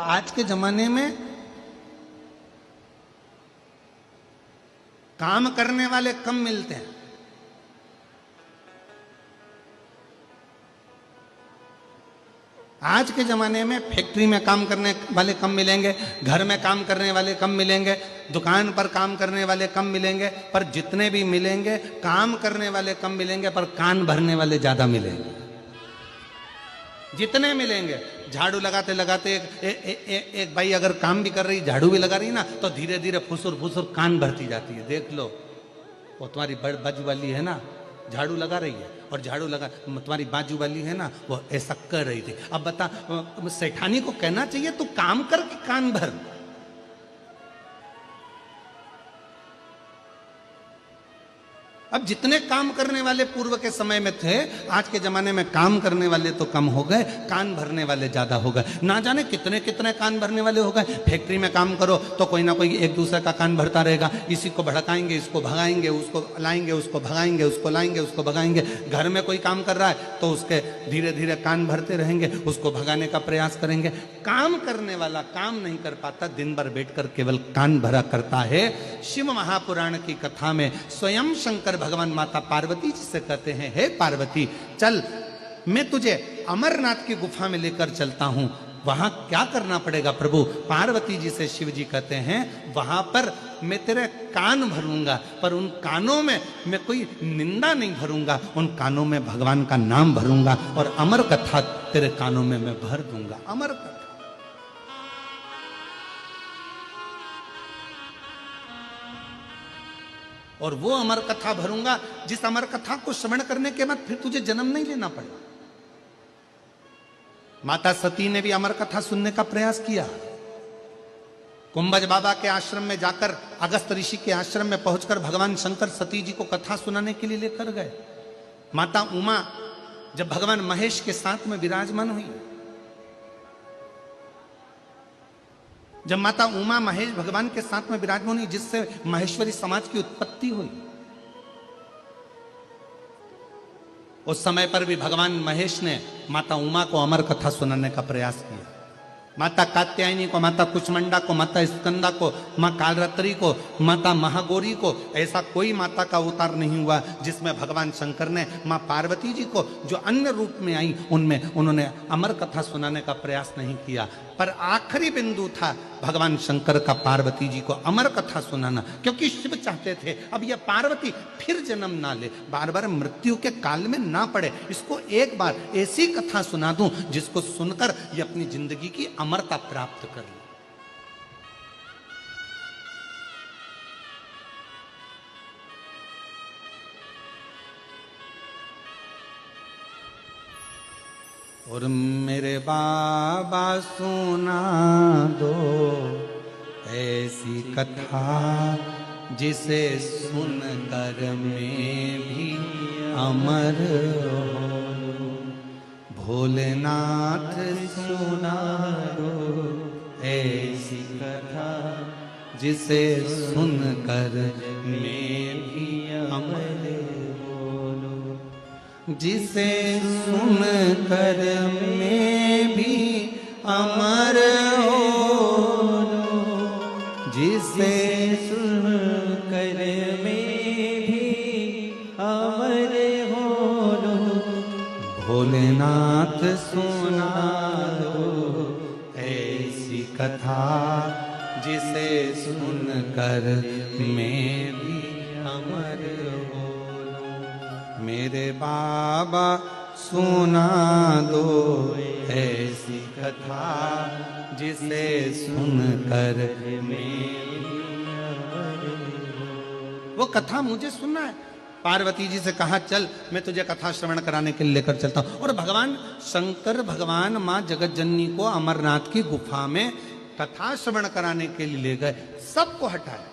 आज के जमाने में काम करने वाले कम मिलते हैं। आज के जमाने में फैक्ट्री में काम करने वाले कम मिलेंगे, घर में काम करने वाले कम मिलेंगे, दुकान पर काम करने वाले कम मिलेंगे, पर जितने भी मिलेंगे काम करने वाले कम मिलेंगे, पर कान भरने वाले ज्यादा मिलेंगे। जितने मिलेंगे, झाड़ू लगाते लगाते एक भाई अगर काम भी कर रही, झाड़ू भी लगा रही ना, तो धीरे धीरे फुसुर फुसुर कान भरती जाती है। देख लो, वो तुम्हारी बाजू वाली है ना, झाड़ू लगा रही है, और झाड़ू लगा तुम्हारी बाजू वाली है ना, वो ऐसा कर रही थी। अब बता, सेठानी को कहना चाहिए तू काम कर कि कान भर? अब जितने काम करने वाले पूर्व के समय में थे, आज के जमाने में काम करने वाले तो कम हो गए, कान भरने वाले ज्यादा हो गए। ना जाने कितने कितने कान भरने वाले हो गए। फैक्ट्री में काम करो तो कोई ना कोई एक दूसरे का कान भरता रहेगा, इसी को भड़काएंगे, इसको भगाएंगे, उसको लाएंगे, उसको भगाएंगे, उसको लाएंगे, उसको भगाएंगे। घर में कोई काम कर रहा है तो उसके धीरे धीरे कान भरते रहेंगे, उसको भगाने का प्रयास करेंगे। काम करने वाला काम नहीं कर पाता, दिन भर बैठकर केवल कान भरा करता है। शिव महापुराण की कथा में स्वयं शंकर भगवान माता पार्वती जी से कहते हैं, हे पार्वती, चल मैं तुझे अमरनाथ की गुफा में लेकर चलता हूं। वहां क्या करना पड़ेगा प्रभु? पार्वती जी से शिव जी कहते हैं, वहां पर मैं तेरे कान भरूंगा, पर उन कानों में मैं कोई निंदा नहीं भरूंगा, उन कानों में भगवान का नाम भरूंगा, और अमर कथा तेरे कानों में मैं भर दूंगा। अमर कथा, और वो अमर कथा भरूंगा जिस अमर कथा को श्रवण करने के बाद फिर तुझे जन्म नहीं लेना पड़े। माता सती ने भी अमर कथा सुनने का प्रयास किया। कुंभज बाबा के आश्रम में जाकर, अगस्त ऋषि के आश्रम में पहुंचकर भगवान शंकर सती जी को कथा सुनाने के लिए लेकर गए। माता उमा जब भगवान महेश के साथ में विराजमान हुई, जब माता उमा महेश भगवान के साथ में विराजमान हुई, जिससे महेश्वरी समाज की उत्पत्ति हुई, उस समय पर भी भगवान महेश ने माता उमा को अमर कथा सुनाने का प्रयास किया। माता कात्यायनी को, माता कुचमंडा को, माता स्कंदा को, माँ कालरात्रि को, माता महागौरी को, ऐसा कोई माता का अवतार नहीं हुआ जिसमें भगवान शंकर ने माँ पार्वती जी को जो अन्य रूप में आई उनमें उन्होंने अमर कथा सुनाने का प्रयास नहीं किया। पर आखिरी बिंदु था भगवान शंकर का पार्वती जी को अमर कथा सुनाना, क्योंकि शिव चाहते थे अब यह पार्वती फिर जन्म ना ले, बार बार मृत्यु के काल में ना पड़े, इसको एक बार ऐसी कथा सुना दूं जिसको सुनकर ये अपनी जिंदगी की अमरता प्राप्त कर ले। और मेरे बाबा सुना दो ऐसी कथा जिसे सुनकर मैं भी अमर हो। भोलेनाथ सुना दो ऐसी कथा जिसे सुनकर मैं भी अमर हो, जिसे सुनकर मैं भी अमर हो, जिसे सुनकर मैं भी अमर हो। भोलेनाथ सुना दो ऐसी कथा जिसे सुनकर मैं भी अमर हो। मेरे बाबा सुना दो ऐसी कथा जिसे सुनकर मैं भी अमर हो। वो कथा मुझे सुनना है। पार्वती जी से कहा, चल मैं तुझे कथा श्रवण कराने के लिए लेकर चलता हूं। और भगवान शंकर, भगवान मां जगत जननी को अमरनाथ की गुफा में कथा श्रवण कराने के लिए ले गए। सबको हटाया,